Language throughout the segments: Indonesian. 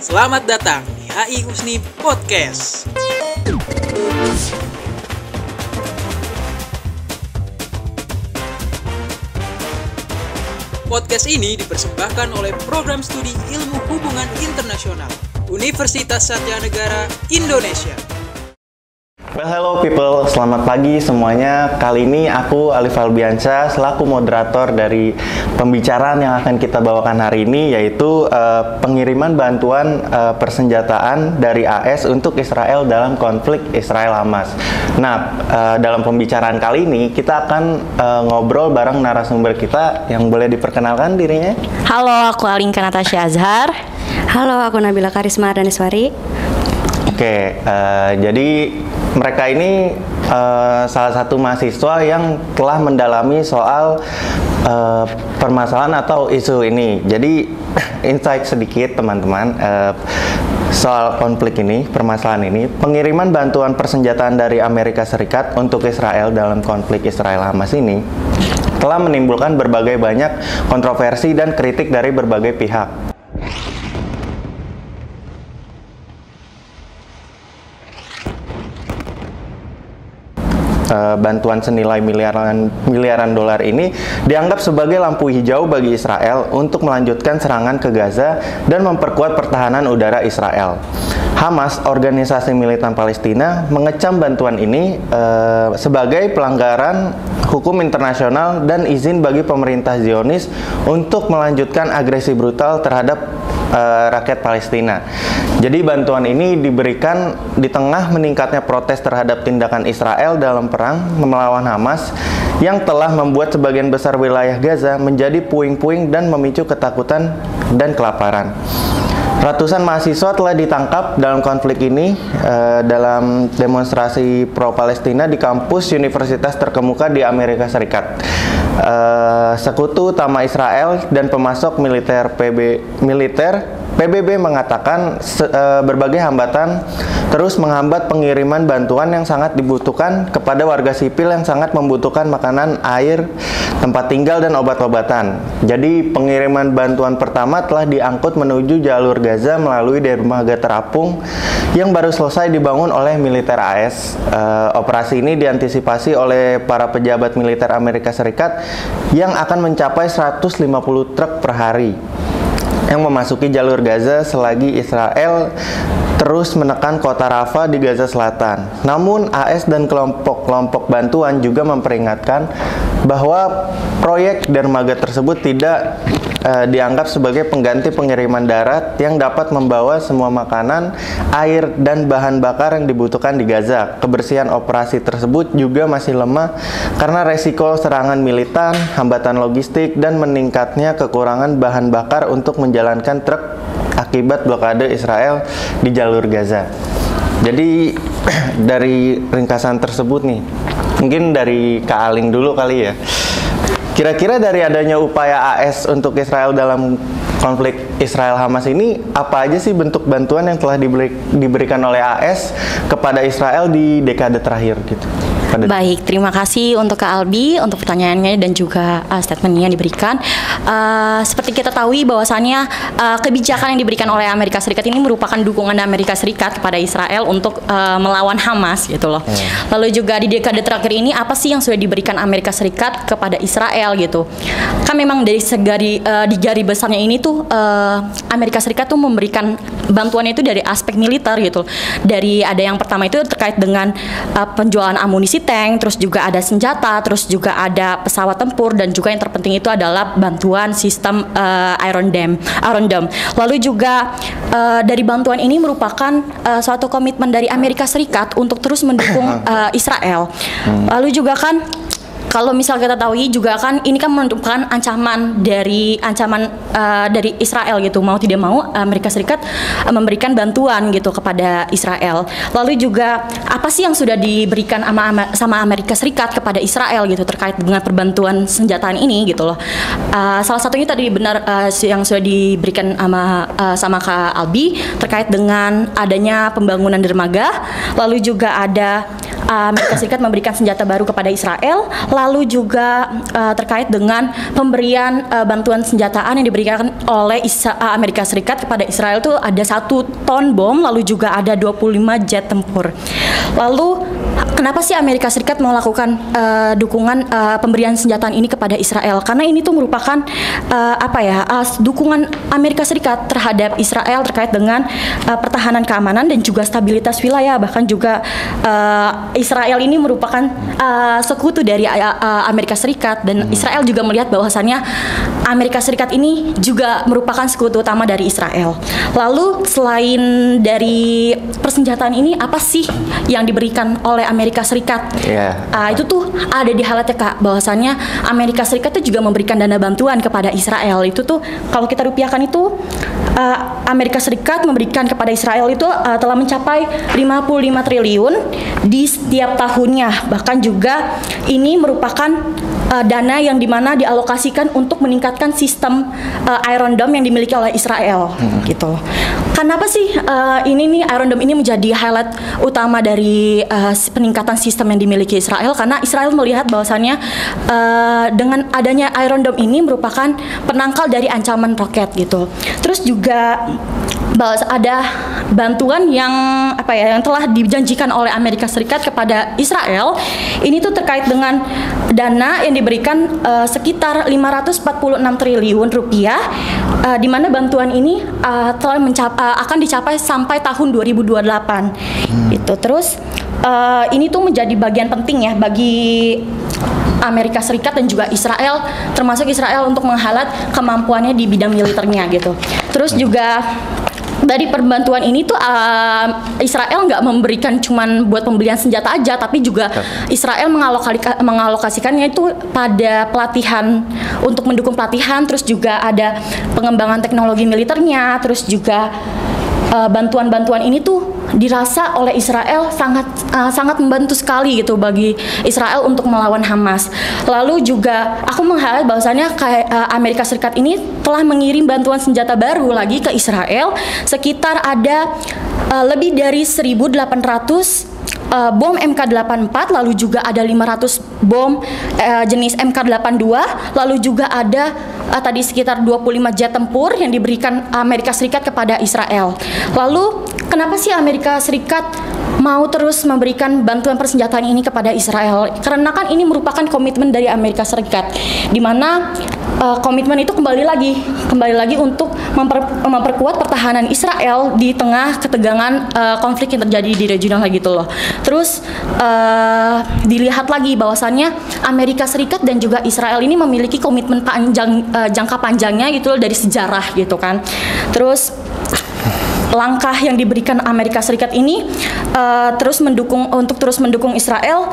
Selamat datang di HI Husni Podcast. Podcast ini dipersembahkan oleh Program Studi Ilmu Hubungan Internasional Universitas Satya Negara, Indonesia. Well, hello people, selamat pagi semuanya. Kali ini aku Alif Albiansyah selaku moderator dari pembicaraan yang akan kita bawakan hari ini, yaitu pengiriman bantuan persenjataan dari AS untuk Israel dalam konflik Israel-Hamas. Nah, dalam pembicaraan kali ini kita akan ngobrol bareng narasumber kita yang boleh diperkenalkan dirinya. Halo, aku Alinka Natasha Azhar. Halo, aku Nabila Karisma Daneswari. Oke, jadi mereka ini salah satu mahasiswa yang telah mendalami soal permasalahan atau isu ini. Jadi insight sedikit teman-teman soal konflik ini, permasalahan ini. Pengiriman bantuan persenjataan dari Amerika Serikat untuk Israel dalam konflik Israel-Hamas ini telah menimbulkan berbagai banyak kontroversi dan kritik dari berbagai pihak. Bantuan senilai miliaran dolar ini dianggap sebagai lampu hijau bagi Israel untuk melanjutkan serangan ke Gaza dan memperkuat pertahanan udara Israel. Hamas, organisasi militan Palestina, mengecam bantuan ini sebagai pelanggaran hukum internasional dan izin bagi pemerintah Zionis untuk melanjutkan agresi brutal terhadap rakyat Palestina. Jadi bantuan ini diberikan di tengah meningkatnya protes terhadap tindakan Israel dalam perang melawan Hamas yang telah membuat sebagian besar wilayah Gaza menjadi puing-puing dan memicu ketakutan dan kelaparan. Ratusan mahasiswa telah ditangkap dalam konflik ini dalam demonstrasi pro-Palestina di kampus universitas terkemuka di Amerika Serikat. Sekutu utama Israel dan pemasok militer PBB mengatakan berbagai hambatan terus menghambat pengiriman bantuan yang sangat dibutuhkan kepada warga sipil yang sangat membutuhkan makanan, air, tempat tinggal, dan obat-obatan. Jadi pengiriman bantuan pertama telah diangkut menuju jalur Gaza melalui dermaga terapung yang baru selesai dibangun oleh militer AS. Operasi ini diantisipasi oleh para pejabat militer Amerika Serikat yang akan mencapai 150 truk per hari yang memasuki jalur Gaza selagi Israel terus menekan kota Rafah di Gaza Selatan. Namun AS dan kelompok-kelompok bantuan juga memperingatkan bahwa proyek dermaga tersebut tidak dianggap sebagai pengganti pengiriman darat yang dapat membawa semua makanan, air, dan bahan bakar yang dibutuhkan di Gaza. Kebersihan operasi tersebut juga masih lemah karena resiko serangan militan, hambatan logistik, dan meningkatnya kekurangan bahan bakar untuk menjalankan truk akibat blokade Israel di jalur Gaza. Jadi dari ringkasan tersebut nih, mungkin dari Kak Aling dulu kali ya. Kira-kira dari adanya upaya AS untuk Israel dalam konflik Israel-Hamas ini, apa aja sih bentuk bantuan yang telah diberikan oleh AS kepada Israel di dekade terakhir gitu? Baik, terima kasih untuk Kak Albi untuk pertanyaannya dan juga statementnya yang diberikan. Seperti kita tahu bahwasannya kebijakan yang diberikan oleh Amerika Serikat ini merupakan dukungan Amerika Serikat kepada Israel untuk melawan Hamas gitu loh. Lalu juga di dekade terakhir ini apa sih yang sudah diberikan Amerika Serikat kepada Israel gitu? Kan memang dari di garis besarnya ini tuh Amerika Serikat tuh memberikan bantuannya itu dari aspek militer gitu. Dari ada yang pertama itu terkait dengan penjualan amunisi tank, terus juga ada senjata, terus juga ada pesawat tempur, dan juga yang terpenting itu adalah bantuan sistem Iron Dome. Lalu juga dari bantuan ini merupakan suatu komitmen dari Amerika Serikat untuk terus mendukung Israel. Lalu juga kan kalau misal kita tahu juga kan ini kan merupakan ancaman dari Israel gitu, mau tidak mau Amerika Serikat memberikan bantuan gitu kepada Israel. Lalu juga apa sih yang sudah diberikan sama Amerika Serikat kepada Israel gitu terkait dengan perbantuan senjataan ini gitu loh. Salah satunya tadi benar yang sudah diberikan sama Kak Albi terkait dengan adanya pembangunan dermaga, lalu juga ada Amerika Serikat memberikan senjata baru kepada Israel, lalu juga terkait dengan pemberian bantuan senjataan yang diberikan oleh Amerika Serikat kepada Israel itu ada 1 ton bom, lalu juga ada 25 jet tempur. Lalu kenapa sih Amerika Serikat melakukan dukungan pemberian senjata ini kepada Israel? Karena ini tuh merupakan dukungan Amerika Serikat terhadap Israel terkait dengan pertahanan keamanan dan juga stabilitas wilayah. Bahkan juga Israel ini merupakan sekutu dari Amerika Serikat, dan Israel juga melihat bahwasannya Amerika Serikat ini juga merupakan sekutu utama dari Israel. Lalu selain dari persenjataan ini, apa sih yang diberikan oleh Amerika Serikat? Itu tuh ada di highlightnya Kak, bahwasannya Amerika Serikat tuh juga memberikan dana bantuan kepada Israel. Itu tuh kalau kita rupiahkan itu Amerika Serikat memberikan kepada Israel itu telah mencapai 55 triliun di setiap tahunnya. Bahkan juga ini merupakan dana yang dimana dialokasikan untuk meningkatkan sistem Iron Dome yang dimiliki oleh Israel gitu. Kenapa sih ini nih Iron Dome ini menjadi highlight utama dari peningkatan sistem yang dimiliki Israel? Karena Israel melihat bahwasannya dengan adanya Iron Dome ini merupakan penangkal dari ancaman roket gitu. Terus juga bahwa ada bantuan yang yang telah dijanjikan oleh Amerika Serikat kepada Israel ini tuh terkait dengan dana yang diberikan sekitar 546 triliun rupiah, di mana bantuan ini telah akan dicapai sampai tahun 2028 gitu. Terus ini tuh menjadi bagian penting ya bagi Amerika Serikat dan juga Israel, termasuk Israel untuk menghalat kemampuannya di bidang militernya gitu. Terus juga dari perbantuan ini tuh Israel nggak memberikan cuman buat pembelian senjata aja, tapi juga Israel mengalokasikannya itu pada pelatihan, untuk mendukung pelatihan, terus juga ada pengembangan teknologi militernya, terus juga bantuan-bantuan ini tuh dirasa oleh Israel sangat membantu sekali gitu bagi Israel untuk melawan Hamas. Lalu juga aku meng-highlight bahwasannya Amerika Serikat ini telah mengirim bantuan senjata baru lagi ke Israel, sekitar ada lebih dari 1.800 bom MK84, lalu juga ada 500 bom jenis MK82, lalu juga ada tadi sekitar 25 jet tempur yang diberikan Amerika Serikat kepada Israel. Lalu kenapa sih Amerika Serikat mau terus memberikan bantuan persenjataan ini kepada Israel? Karena kan ini merupakan komitmen dari Amerika Serikat, di mana komitmen itu kembali lagi untuk memperkuat pertahanan Israel di tengah ketegangan konflik yang terjadi di regional gitu loh. Terus dilihat lagi bahwasannya Amerika Serikat dan juga Israel ini memiliki komitmen jangka panjangnya gitu loh, dari sejarah gitu kan. Terus langkah yang diberikan Amerika Serikat ini terus mendukung Israel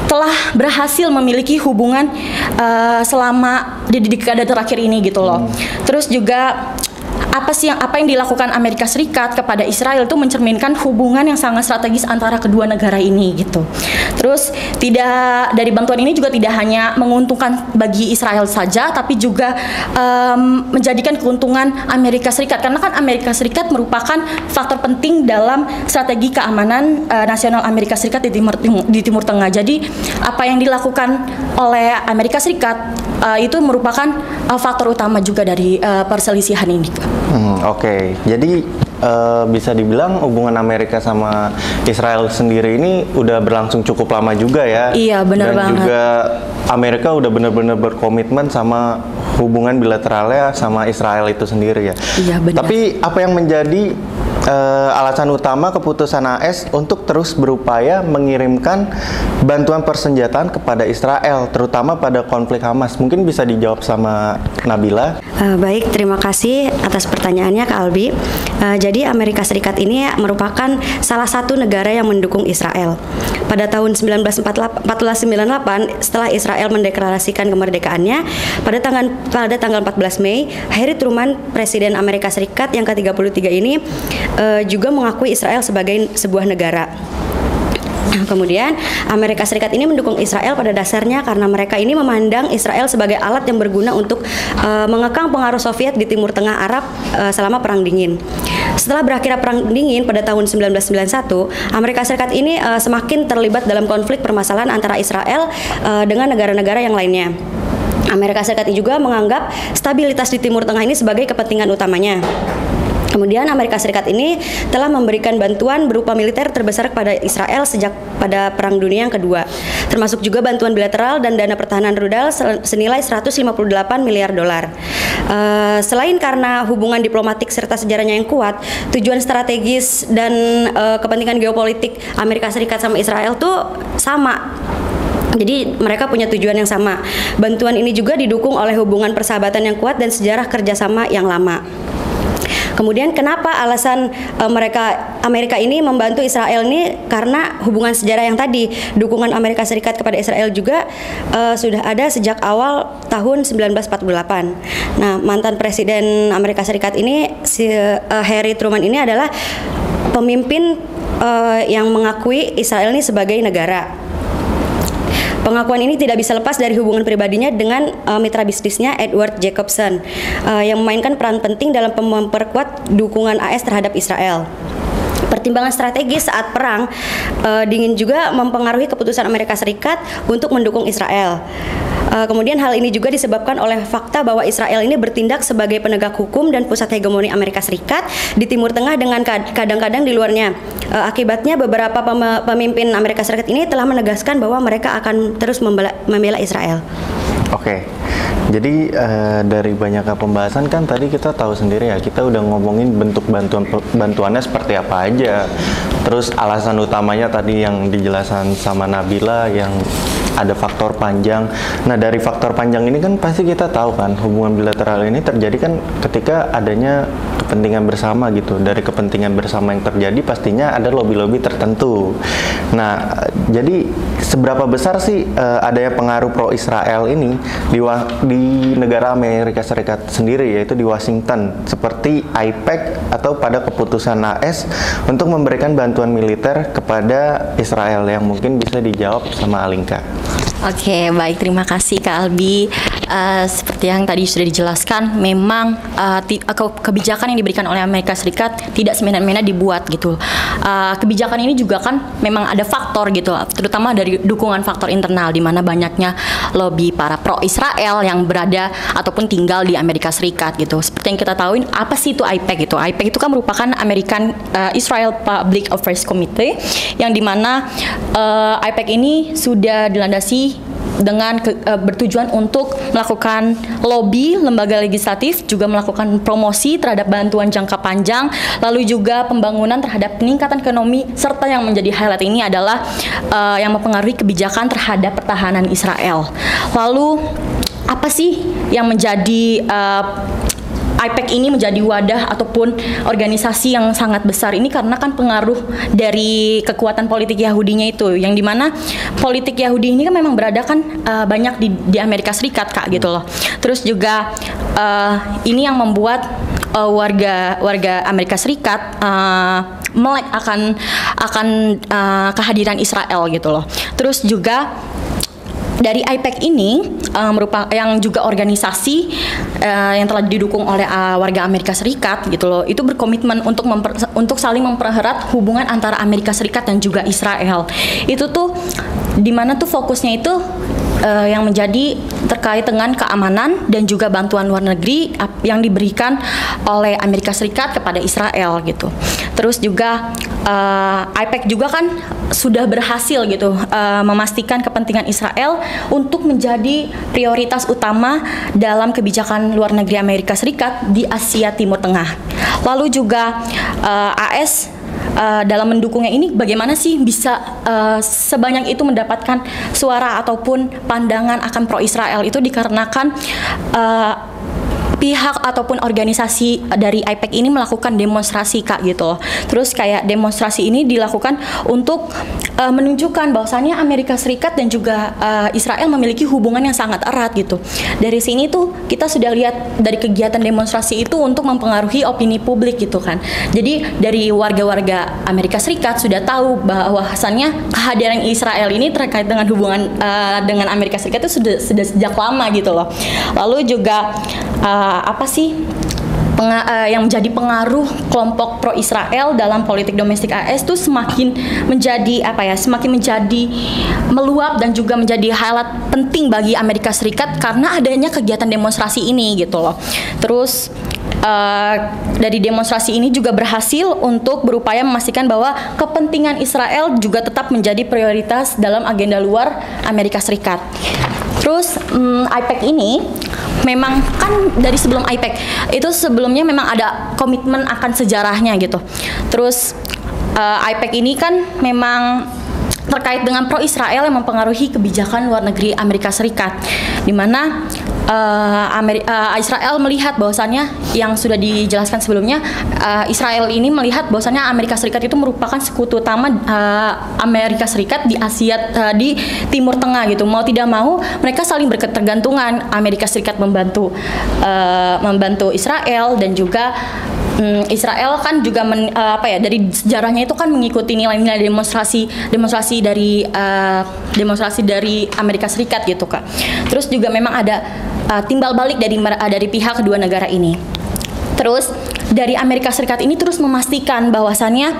telah berhasil memiliki hubungan selama di dekade terakhir ini gitu loh. Terus juga apa yang dilakukan Amerika Serikat kepada Israel itu mencerminkan hubungan yang sangat strategis antara kedua negara ini gitu. Terus dari bantuan ini juga tidak hanya menguntungkan bagi Israel saja, tapi juga menjadikan keuntungan Amerika Serikat, karena kan Amerika Serikat merupakan faktor penting dalam strategi keamanan nasional Amerika Serikat di Timur Tengah. Jadi apa yang dilakukan oleh Amerika Serikat itu merupakan faktor utama juga dari perselisihan ini. Oke. Jadi bisa dibilang hubungan Amerika sama Israel sendiri ini udah berlangsung cukup lama juga ya. Iya, benar banget. Dan juga Amerika udah benar-benar berkomitmen sama hubungan bilateralnya sama Israel itu sendiri ya. Iya, benar. Tapi apa yang menjadi alasan utama keputusan AS untuk terus berupaya mengirimkan bantuan persenjataan kepada Israel, terutama pada konflik Hamas? Mungkin bisa dijawab sama Nabila. Baik, terima kasih atas pertanyaannya Kak Albi. Jadi Amerika Serikat ini merupakan salah satu negara yang mendukung Israel. Pada tahun 1498, setelah Israel mendeklarasikan kemerdekaannya, pada tanggal 14 Mei, Harry Truman, Presiden Amerika Serikat yang ke-33 ini juga mengakui Israel sebagai sebuah negara. Kemudian Amerika Serikat ini mendukung Israel pada dasarnya karena mereka ini memandang Israel sebagai alat yang berguna untuk mengekang pengaruh Soviet di Timur Tengah Arab selama Perang Dingin. Setelah berakhirnya Perang Dingin pada tahun 1991, Amerika Serikat ini semakin terlibat dalam konflik permasalahan antara Israel dengan negara-negara yang lainnya. Amerika Serikat juga menganggap stabilitas di Timur Tengah ini sebagai kepentingan utamanya. Kemudian Amerika Serikat ini telah memberikan bantuan berupa militer terbesar kepada Israel sejak pada Perang Dunia yang kedua, termasuk juga bantuan bilateral dan dana pertahanan rudal senilai 158 miliar dolar. Selain karena hubungan diplomatik serta sejarahnya yang kuat, tujuan strategis dan kepentingan geopolitik Amerika Serikat sama Israel tuh sama. Jadi mereka punya tujuan yang sama. Bantuan ini juga didukung oleh hubungan persahabatan yang kuat dan sejarah kerjasama yang lama. Kemudian kenapa alasan Amerika ini membantu Israel ini karena hubungan sejarah yang tadi, dukungan Amerika Serikat kepada Israel juga sudah ada sejak awal tahun 1948. Nah, mantan Presiden Amerika Serikat ini Harry Truman ini adalah pemimpin yang mengakui Israel ini sebagai negara. Pengakuan ini tidak bisa lepas dari hubungan pribadinya dengan mitra bisnisnya Edward Jacobson yang memainkan peran penting dalam memperkuat dukungan AS terhadap Israel. Pertimbangan strategis saat perang dingin juga mempengaruhi keputusan Amerika Serikat untuk mendukung Israel. Kemudian hal ini juga disebabkan oleh fakta bahwa Israel ini bertindak sebagai penegak hukum dan pusat hegemoni Amerika Serikat di Timur Tengah dengan kadang-kadang di luarnya. Akibatnya beberapa pemimpin Amerika Serikat ini telah menegaskan bahwa mereka akan terus membela Israel. Oke. Jadi dari banyaknya pembahasan kan tadi kita tahu sendiri ya, kita udah ngomongin bentuk bantuannya seperti apa aja. Terus alasan utamanya tadi yang dijelaskan sama Nabila yang ada faktor panjang. Nah, dari faktor panjang ini kan pasti kita tahu kan hubungan bilateral ini terjadi kan ketika adanya kepentingan bersama gitu. Dari kepentingan bersama yang terjadi pastinya ada lobby-lobby tertentu. Nah, jadi seberapa besar sih adanya pengaruh pro Israel ini di negara Amerika Serikat sendiri, yaitu di Washington, seperti AIPAC atau pada keputusan AS untuk memberikan bantuan militer kepada Israel, yang mungkin bisa dijawab sama Alinka. Oke, baik, terima kasih Kak Albi. Seperti yang tadi sudah dijelaskan, memang kebijakan yang diberikan oleh Amerika Serikat tidak semena-mena dibuat gitu. Kebijakan ini juga kan memang ada faktor gitu, terutama dari dukungan faktor internal, di mana banyaknya lobby para pro Israel yang berada ataupun tinggal di Amerika Serikat gitu. Seperti yang kita tahu, apa sih itu AIPAC gitu? AIPAC itu kan merupakan American Israel Public Affairs Committee, yang dimana AIPAC ini sudah dilandasi dengan bertujuan untuk melakukan lobby lembaga legislatif, juga melakukan promosi terhadap bantuan jangka panjang, lalu juga pembangunan terhadap peningkatan ekonomi, serta yang menjadi highlight ini adalah yang mempengaruhi kebijakan terhadap pertahanan Israel. Lalu apa sih yang menjadi AIPAC ini menjadi wadah ataupun organisasi yang sangat besar ini karena kan pengaruh dari kekuatan politik Yahudinya itu, yang dimana politik Yahudi ini kan memang berada kan banyak di Amerika Serikat Kak gitu loh. Terus juga ini yang membuat warga Amerika Serikat melek akan kehadiran Israel gitu loh. Terus juga dari AIPAC ini merupakan yang juga organisasi yang telah didukung oleh warga Amerika Serikat gitu loh. Itu berkomitmen untuk saling mempererat hubungan antara Amerika Serikat dan juga Israel. Itu tuh dimana tuh fokusnya itu yang menjadi terkait dengan keamanan dan juga bantuan luar negeri yang diberikan oleh Amerika Serikat kepada Israel gitu. Terus juga AIPAC juga kan sudah berhasil gitu memastikan kepentingan Israel untuk menjadi prioritas utama dalam kebijakan luar negeri Amerika Serikat di Asia Timur Tengah. Lalu juga AS dalam mendukungnya ini bagaimana sih bisa sebanyak itu mendapatkan suara ataupun pandangan akan pro Israel, itu dikarenakan pihak ataupun organisasi dari AIPAC ini melakukan demonstrasi Kak gitu. Terus kayak demonstrasi ini dilakukan untuk menunjukkan bahwasannya Amerika Serikat dan juga Israel memiliki hubungan yang sangat erat gitu. Dari sini tuh kita sudah lihat dari kegiatan demonstrasi itu untuk mempengaruhi opini publik gitu kan. Jadi dari warga-warga Amerika Serikat sudah tahu bahwasannya kehadiran Israel ini terkait dengan hubungan dengan Amerika Serikat itu sudah sejak lama gitu loh. Lalu juga apa sih yang menjadi pengaruh kelompok pro Israel dalam politik domestik AS itu semakin menjadi semakin menjadi meluap dan juga menjadi highlight penting bagi Amerika Serikat karena adanya kegiatan demonstrasi ini gitu loh. Terus dari demonstrasi ini juga berhasil untuk berupaya memastikan bahwa kepentingan Israel juga tetap menjadi prioritas dalam agenda luar Amerika Serikat. Terus AIPAC ini memang kan dari sebelum AIPAC itu sebelumnya memang ada komitmen akan sejarahnya gitu. Terus AIPAC ini kan memang terkait dengan pro Israel yang mempengaruhi kebijakan luar negeri Amerika Serikat, di mana Israel melihat bahwasannya yang sudah dijelaskan sebelumnya, Israel ini melihat bahwasannya Amerika Serikat itu merupakan sekutu utama Amerika Serikat di Asia, di Timur Tengah gitu. Mau tidak mau mereka saling berketergantungan. Amerika Serikat membantu Israel dan juga Israel kan juga dari sejarahnya itu kan mengikuti nilai-nilai demonstrasi dari Amerika Serikat gitu Kak. Terus juga memang ada timbal balik dari pihak kedua negara ini. Terus dari Amerika Serikat ini terus memastikan bahwasannya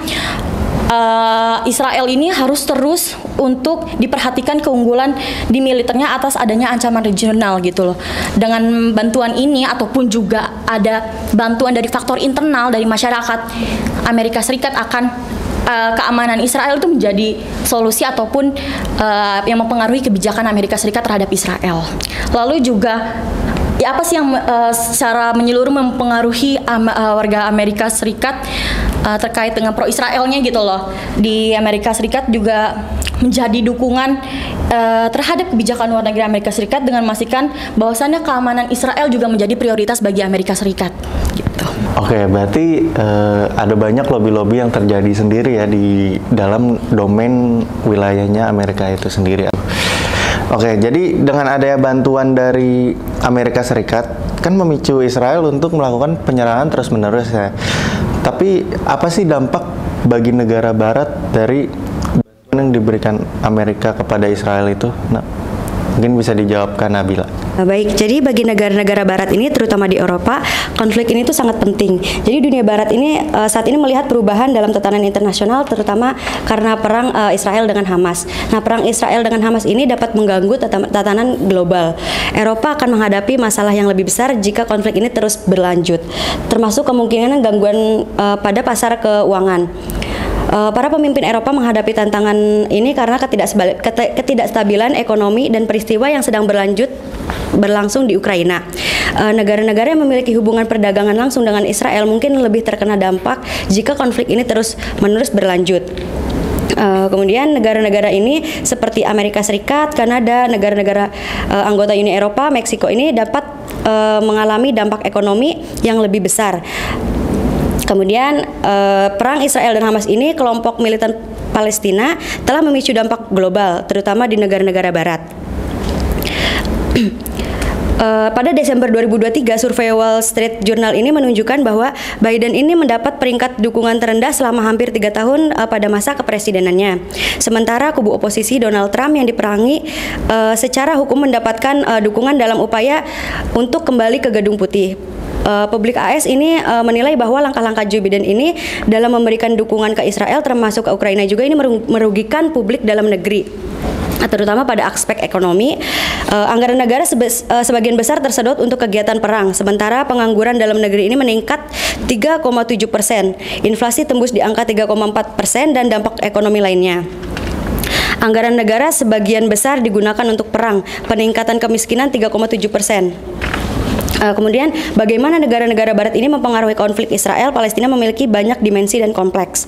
Israel ini harus terus untuk diperhatikan keunggulan di militernya atas adanya ancaman regional gitu loh. Dengan bantuan ini ataupun juga ada bantuan dari faktor internal dari masyarakat, Amerika Serikat akan keamanan Israel itu menjadi solusi ataupun yang mempengaruhi kebijakan Amerika Serikat terhadap Israel. Lalu juga apa sih yang secara menyeluruh mempengaruhi warga Amerika Serikat terkait dengan pro Israelnya gitu loh. Di Amerika Serikat juga menjadi dukungan terhadap kebijakan luar negeri Amerika Serikat dengan memastikan bahwasannya keamanan Israel juga menjadi prioritas bagi Amerika Serikat gitu. Oke, berarti ada banyak lobby-lobby yang terjadi sendiri ya di dalam domain wilayahnya Amerika itu sendiri. Oke, jadi dengan adanya bantuan dari Amerika Serikat kan memicu Israel untuk melakukan penyerangan terus-menerus ya. Tapi apa sih dampak bagi negara barat dari bantuan yang diberikan Amerika kepada Israel itu? Nah, mungkin bisa dijawabkan Nabila. Baik, jadi bagi negara-negara barat ini terutama di Eropa, konflik ini tuh sangat penting. Jadi dunia barat ini saat ini melihat perubahan dalam tatanan internasional terutama karena perang Israel dengan Hamas. Nah, perang Israel dengan Hamas ini dapat mengganggu tatanan global. Eropa akan menghadapi masalah yang lebih besar jika konflik ini terus berlanjut, termasuk kemungkinan gangguan pada pasar keuangan. Para pemimpin Eropa menghadapi tantangan ini karena ketidakstabilan ekonomi dan peristiwa yang sedang berlangsung di Ukraina. Negara-negara yang memiliki hubungan perdagangan langsung dengan Israel mungkin lebih terkena dampak jika konflik ini terus-menerus berlanjut. Kemudian negara-negara ini seperti Amerika Serikat, Kanada, negara-negara anggota Uni Eropa, Meksiko ini dapat mengalami dampak ekonomi yang lebih besar. Kemudian perang Israel dan Hamas ini kelompok militan Palestina telah memicu dampak global terutama di negara-negara barat. Pada Desember 2023, survei Wall Street Journal ini menunjukkan bahwa Biden ini mendapat peringkat dukungan terendah selama hampir 3 tahun pada masa kepresidenannya. Sementara kubu oposisi Donald Trump yang diperangi secara hukum mendapatkan dukungan dalam upaya untuk kembali ke Gedung Putih. Publik AS ini menilai bahwa langkah-langkah Joe Biden ini dalam memberikan dukungan ke Israel termasuk ke Ukraina juga ini merugikan publik dalam negeri, terutama pada aspek ekonomi. Anggaran negara sebagian besar tersedot untuk kegiatan perang, sementara pengangguran dalam negeri ini meningkat 3,7%, inflasi tembus di angka 3,4% dan dampak ekonomi lainnya. Anggaran negara sebagian besar digunakan untuk perang, peningkatan kemiskinan 3,7%. Kemudian bagaimana negara-negara Barat ini mempengaruhi konflik Israel-Palestina memiliki banyak dimensi dan kompleks.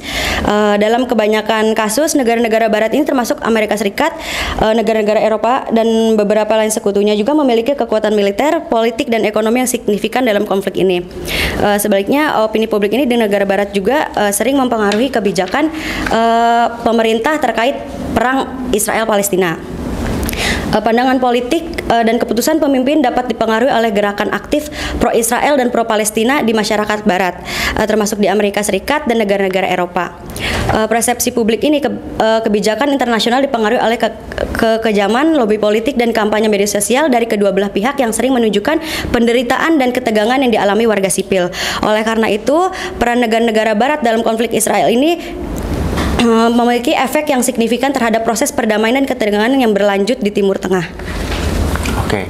Dalam kebanyakan kasus negara-negara Barat ini termasuk Amerika Serikat, negara-negara Eropa dan beberapa lain sekutunya juga memiliki kekuatan militer, politik dan ekonomi yang signifikan dalam konflik ini. Sebaliknya opini publik ini di negara Barat juga sering mempengaruhi kebijakan pemerintah terkait perang Israel-Palestina. Pandangan politik dan keputusan pemimpin dapat dipengaruhi oleh gerakan aktif pro-Israel dan pro-Palestina di masyarakat Barat, termasuk di Amerika Serikat dan negara-negara Eropa. Persepsi publik ini kebijakan internasional dipengaruhi oleh kekejaman, lobby politik dan kampanye media sosial dari kedua belah pihak yang sering menunjukkan penderitaan dan ketegangan yang dialami warga sipil. Oleh karena itu, peran negara-negara Barat dalam konflik Israel ini memiliki efek yang signifikan terhadap proses perdamaian dan ketegangan yang berlanjut di Timur Tengah. Oke,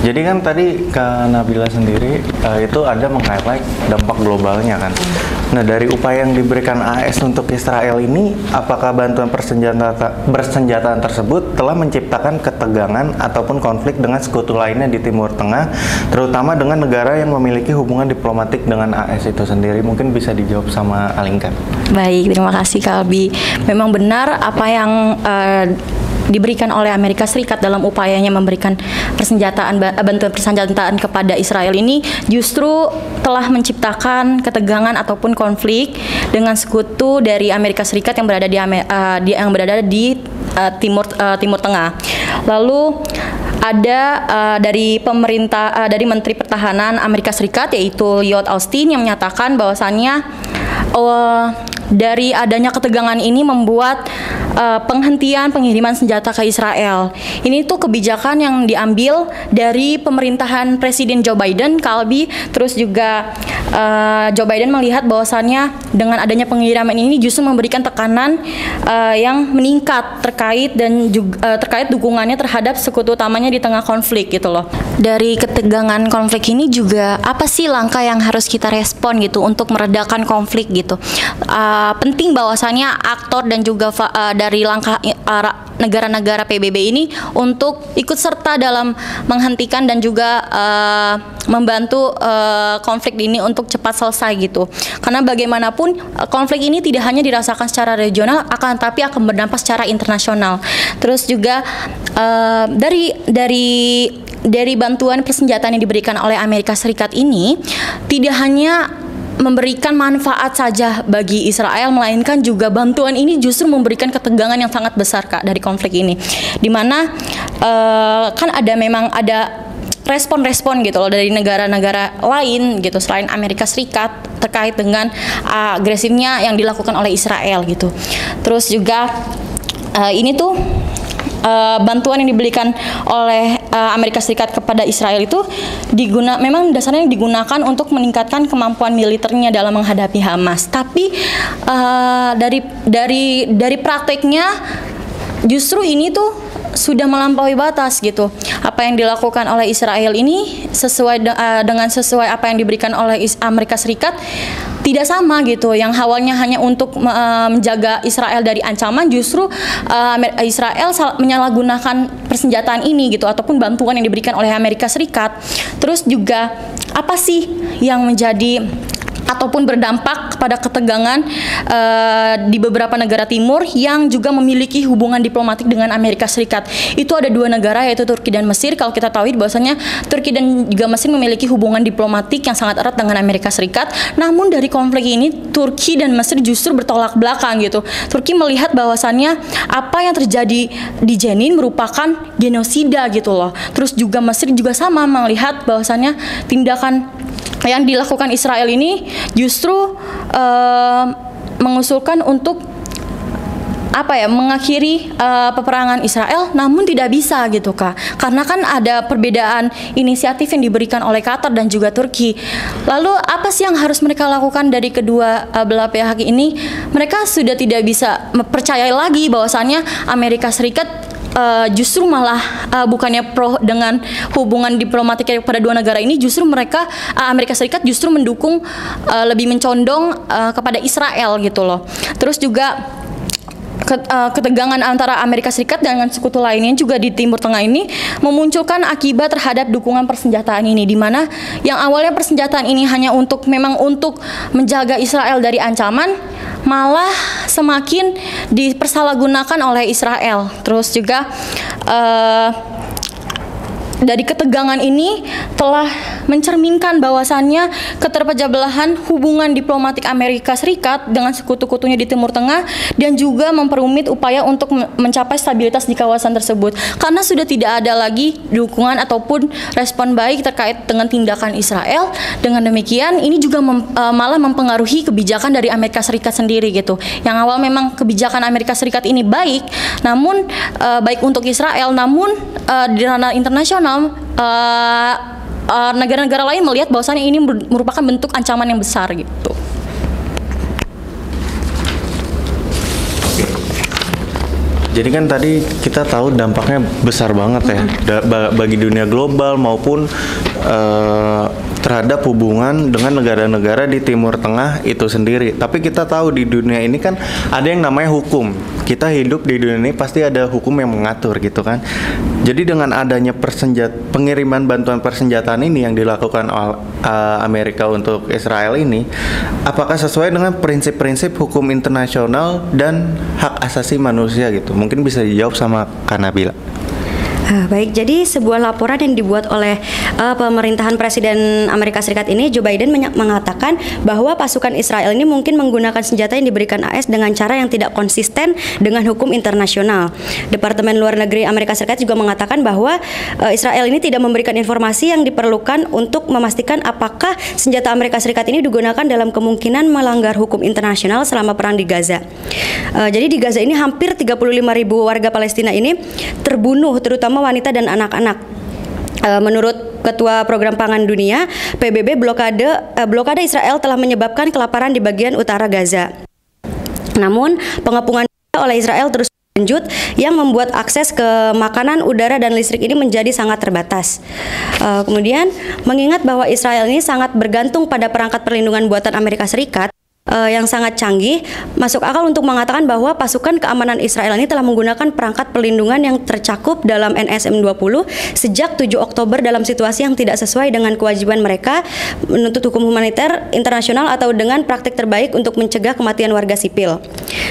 jadi kan tadi Kak Nabila sendiri itu ada meng-highlight dampak globalnya kan. Nah, dari upaya yang diberikan AS untuk Israel ini, apakah bantuan bersenjataan tersebut telah menciptakan ketegangan ataupun konflik dengan sekutu lainnya di Timur Tengah, terutama dengan negara yang memiliki hubungan diplomatik dengan AS itu sendiri? Mungkin bisa dijawab sama Alingkan. Baik, terima kasih Kak Albi. Memang benar apa yang diberikan oleh Amerika Serikat dalam upayanya memberikan bantuan persenjataan kepada Israel ini justru telah menciptakan ketegangan ataupun konflik dengan sekutu dari Amerika Serikat yang berada di Timur Tengah. Lalu ada dari Menteri Pertahanan Amerika Serikat yaitu Lloyd Austin yang menyatakan bahwasannya dari adanya ketegangan ini membuat penghentian pengiriman senjata ke Israel. Ini tuh kebijakan yang diambil dari pemerintahan Presiden Joe Biden, Kalbi. Terus juga Joe Biden melihat bahwasannya dengan adanya pengiriman ini justru memberikan tekanan yang meningkat terkait dukungannya terhadap sekutu utamanya di tengah konflik gitu loh. Dari ketegangan konflik ini juga apa sih langkah yang harus kita respon gitu untuk meredakan konflik gitu. Penting bahwasannya aktor dan juga dari langkah negara-negara PBB ini untuk ikut serta dalam menghentikan dan juga membantu konflik ini untuk cepat selesai gitu. Karena bagaimanapun konflik ini tidak hanya dirasakan secara regional, akan tapi akan berdampak secara internasional. Terus juga dari bantuan persenjataan yang diberikan oleh Amerika Serikat ini tidak hanya memberikan manfaat saja bagi Israel, melainkan juga bantuan ini justru memberikan ketegangan yang sangat besar Kak dari konflik ini. Dimana kan ada respon-respon gitu loh dari negara-negara lain gitu selain Amerika Serikat terkait dengan agresifnya yang dilakukan oleh Israel gitu. Terus juga ini tuh bantuan yang diberikan oleh Amerika Serikat kepada Israel itu memang dasarnya digunakan untuk meningkatkan kemampuan militernya dalam menghadapi Hamas. Tapi dari prakteknya justru ini tuh sudah melampaui batas gitu. Apa yang dilakukan oleh Israel ini sesuai apa yang diberikan oleh Amerika Serikat tidak sama gitu. Yang awalnya hanya untuk menjaga Israel dari ancaman, justru Israel menyalahgunakan persenjataan ini gitu ataupun bantuan yang diberikan oleh Amerika Serikat. Terus juga apa sih yang menjadi ataupun berdampak kepada ketegangan di beberapa negara timur yang juga memiliki hubungan diplomatik dengan Amerika Serikat. Itu ada dua negara yaitu Turki dan Mesir. Kalau kita tahu bahwasanya Turki dan juga Mesir memiliki hubungan diplomatik yang sangat erat dengan Amerika Serikat. Namun dari konflik ini Turki dan Mesir justru bertolak belakang gitu. Turki melihat bahwasannya apa yang terjadi di Jenin merupakan genosida gitu loh. Terus juga Mesir juga sama melihat bahwasannya tindakan yang dilakukan Israel ini justru mengusulkan untuk mengakhiri peperangan Israel, namun tidak bisa gitu Kak, karena kan ada perbedaan inisiatif yang diberikan oleh Qatar dan juga Turki. Lalu apa sih yang harus mereka lakukan dari kedua belah pihak ini? Mereka sudah tidak bisa percaya lagi bahwasannya Amerika Serikat justru malah bukannya pro dengan hubungan diplomatik pada dua negara ini, justru Amerika Serikat justru mendukung lebih mencondong kepada Israel gitu loh. Terus juga ketegangan antara Amerika Serikat dengan sekutu lainnya juga di Timur Tengah ini memunculkan akibat terhadap dukungan persenjataan ini, di mana yang awalnya persenjataan ini hanya untuk menjaga Israel dari ancaman, malah semakin dipersalahgunakan oleh Israel. Terus juga dari ketegangan ini telah mencerminkan bahwasannya keterpecah belahan hubungan diplomatik Amerika Serikat dengan sekutu-sekutunya di Timur Tengah, dan juga memperumit upaya untuk mencapai stabilitas di kawasan tersebut, karena sudah tidak ada lagi dukungan ataupun respon baik terkait dengan tindakan Israel. Dengan demikian ini juga malah mempengaruhi kebijakan dari Amerika Serikat sendiri gitu. Yang awal memang kebijakan Amerika Serikat ini baik, namun baik untuk Israel, namun di ranah internasional negara-negara lain melihat bahwasannya ini merupakan bentuk ancaman yang besar gitu. Jadi kan tadi kita tahu dampaknya besar banget ya bagi dunia global maupun terhadap hubungan dengan negara-negara di Timur Tengah itu sendiri. Tapi kita tahu di dunia ini kan ada yang namanya hukum. Kita hidup di dunia ini pasti ada hukum yang mengatur gitu kan. Jadi dengan adanya pengiriman bantuan persenjataan ini yang dilakukan oleh Amerika untuk Israel ini, apakah sesuai dengan prinsip-prinsip hukum internasional dan hak asasi manusia gitu? Mungkin bisa dijawab sama Kak Nabila. Baik, jadi sebuah laporan yang dibuat oleh pemerintahan Presiden Amerika Serikat ini, Joe Biden mengatakan bahwa pasukan Israel ini mungkin menggunakan senjata yang diberikan AS dengan cara yang tidak konsisten dengan hukum internasional. Departemen Luar Negeri Amerika Serikat juga mengatakan bahwa Israel ini tidak memberikan informasi yang diperlukan untuk memastikan apakah senjata Amerika Serikat ini digunakan dalam kemungkinan melanggar hukum internasional selama perang di Gaza. Jadi di Gaza ini hampir 35.000 warga Palestina ini terbunuh, terutama wanita dan anak-anak. Menurut Ketua Program Pangan Dunia, PBB, blokade Israel telah menyebabkan kelaparan di bagian utara Gaza. Namun, pengepungan oleh Israel terus lanjut yang membuat akses ke makanan, udara, dan listrik ini menjadi sangat terbatas. Kemudian, mengingat bahwa Israel ini sangat bergantung pada perangkat perlindungan buatan Amerika Serikat, yang sangat canggih, masuk akal untuk mengatakan bahwa pasukan keamanan Israel ini telah menggunakan perangkat perlindungan yang tercakup dalam NSM-20 sejak 7 Oktober dalam situasi yang tidak sesuai dengan kewajiban mereka menuntut hukum humaniter internasional atau dengan praktik terbaik untuk mencegah kematian warga sipil.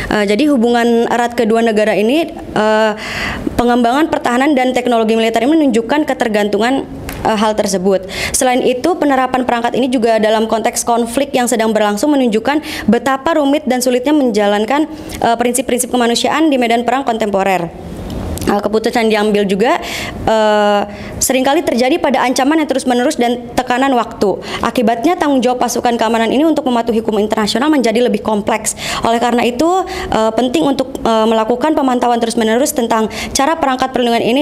Jadi hubungan erat kedua negara ini, pengembangan pertahanan dan teknologi militer ini menunjukkan ketergantungan hal tersebut. Selain itu, penerapan perangkat ini juga dalam konteks konflik yang sedang berlangsung menunjukkan betapa rumit dan sulitnya menjalankan prinsip-prinsip kemanusiaan di medan perang kontemporer. Keputusan diambil juga seringkali terjadi pada ancaman yang terus-menerus dan tekanan waktu. Akibatnya tanggung jawab pasukan keamanan ini untuk mematuhi hukum internasional menjadi lebih kompleks. Oleh karena itu penting untuk melakukan pemantauan terus-menerus tentang cara perangkat perlindungan ini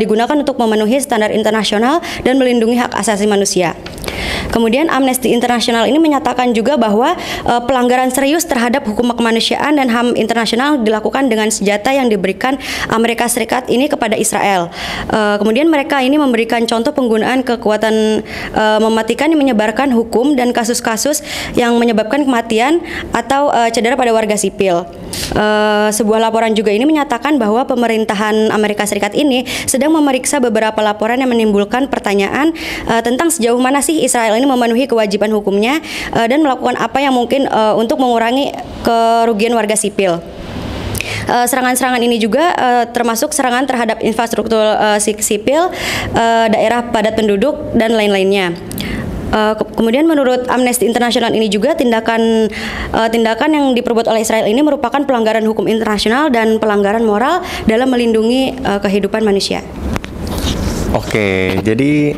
digunakan untuk memenuhi standar internasional dan melindungi hak asasi manusia. Kemudian Amnesty International ini menyatakan juga bahwa pelanggaran serius terhadap hukum kemanusiaan dan HAM internasional dilakukan dengan senjata yang diberikan Amerika Serikat ini kepada Israel. Kemudian mereka ini memberikan contoh penggunaan kekuatan mematikan yang menyebarkan hukum dan kasus-kasus yang menyebabkan kematian atau cedera pada warga sipil. Sebuah laporan juga ini menyatakan bahwa pemerintahan Amerika Serikat ini sedang memeriksa beberapa laporan yang menimbulkan pertanyaan tentang sejauh mana sih Israel ini memenuhi kewajiban hukumnya dan melakukan apa yang mungkin untuk mengurangi kerugian warga sipil. Serangan-serangan ini juga termasuk serangan terhadap infrastruktur sipil, daerah padat penduduk, dan lain-lainnya. Kemudian menurut Amnesty International ini juga tindakan yang diperbuat oleh Israel ini merupakan pelanggaran hukum internasional dan pelanggaran moral dalam melindungi kehidupan manusia. Oke, jadi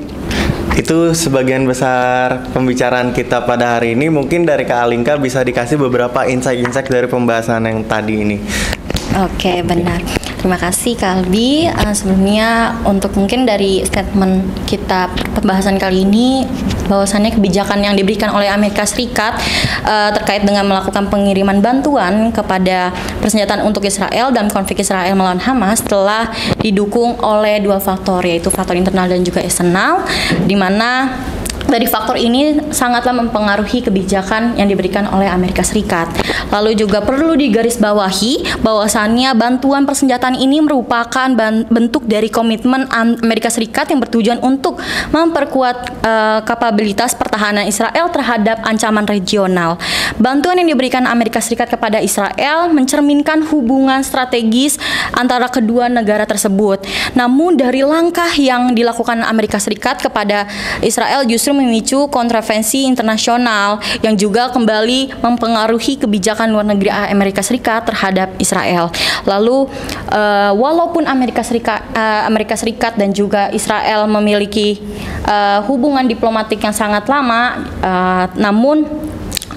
itu sebagian besar pembicaraan kita pada hari ini. Mungkin dari Kak Alinka bisa dikasih beberapa insight-insight dari pembahasan yang tadi ini. Oke, benar. Terima kasih Kak Albi. Sebelumnya untuk mungkin dari statement kita pembahasan kali ini, bahwasannya kebijakan yang diberikan oleh Amerika Serikat terkait dengan melakukan pengiriman bantuan kepada persenjataan untuk Israel dan konflik Israel melawan Hamas telah didukung oleh dua faktor, yaitu faktor internal dan juga eksternal, di mana Dari faktor ini sangatlah mempengaruhi kebijakan yang diberikan oleh Amerika Serikat. Lalu juga perlu digarisbawahi bahwasannya bantuan persenjataan ini merupakan bentuk dari komitmen Amerika Serikat yang bertujuan untuk memperkuat kapabilitas pertahanan Israel terhadap ancaman regional. Bantuan yang diberikan Amerika Serikat kepada Israel mencerminkan hubungan strategis antara kedua negara tersebut. Namun dari langkah yang dilakukan Amerika Serikat kepada Israel justru memicu kontroversi internasional yang juga kembali mempengaruhi kebijakan luar negeri Amerika Serikat terhadap Israel. Lalu walaupun Amerika Serikat dan juga Israel memiliki hubungan diplomatik yang sangat lama, namun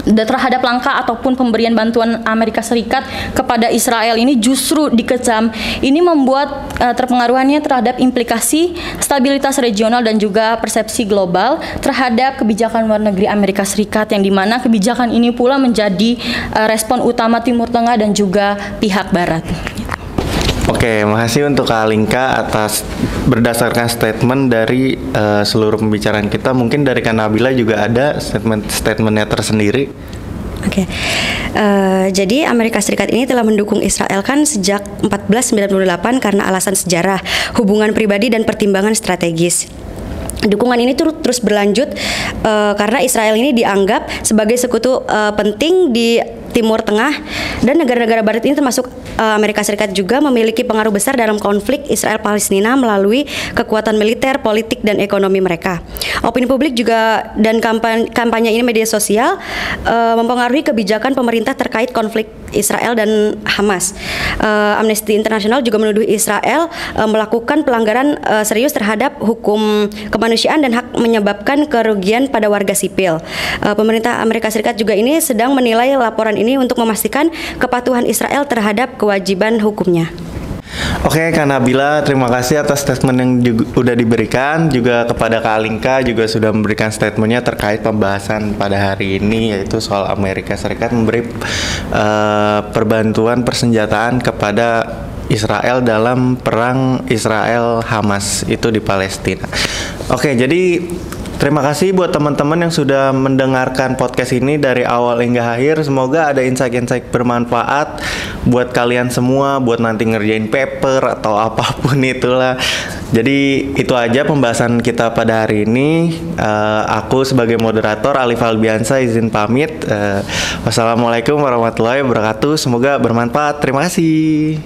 terhadap langkah ataupun pemberian bantuan Amerika Serikat kepada Israel ini justru dikecam. Ini membuat terpengaruhannya terhadap implikasi stabilitas regional dan juga persepsi global terhadap kebijakan luar negeri Amerika Serikat, yang dimana kebijakan ini pula menjadi respon utama Timur Tengah dan juga pihak Barat. Oke, makasih untuk Kak Alinka atas berdasarkan statement dari seluruh pembicaraan kita. Mungkin dari Kak Nabila juga ada statementnya tersendiri. Oke, jadi Amerika Serikat ini telah mendukung Israel kan sejak 1498 karena alasan sejarah, hubungan pribadi dan pertimbangan strategis. Dukungan ini terus berlanjut karena Israel ini dianggap sebagai sekutu penting di Timur Tengah, dan negara-negara Barat ini termasuk Amerika Serikat juga memiliki pengaruh besar dalam konflik Israel-Palestina melalui kekuatan militer, politik, dan ekonomi mereka. Opini publik juga dan kampanye ini media sosial mempengaruhi kebijakan pemerintah terkait konflik Israel dan Hamas. Amnesty International juga menuduh Israel melakukan pelanggaran serius terhadap hukum kemanusiaan dan hak menyebabkan kerugian pada warga sipil. Pemerintah Amerika Serikat juga ini sedang menilai laporan ini untuk memastikan kepatuhan Israel terhadap kewajiban hukumnya. Oke, Kak Nabila, terima kasih atas statement yang sudah diberikan. Juga kepada Kak Alinka juga sudah memberikan statementnya terkait pembahasan pada hari ini, yaitu soal Amerika Serikat memberi perbantuan persenjataan kepada Israel dalam perang Israel-Hamas itu di Palestina. Oke, jadi terima kasih buat teman-teman yang sudah mendengarkan podcast ini dari awal hingga akhir. Semoga ada insight-insight bermanfaat buat kalian semua, buat nanti ngerjain paper atau apapun itulah. Jadi itu aja pembahasan kita pada hari ini. Aku sebagai moderator Alif Albiansa izin pamit. Wassalamualaikum warahmatullahi wabarakatuh. Semoga bermanfaat. Terima kasih.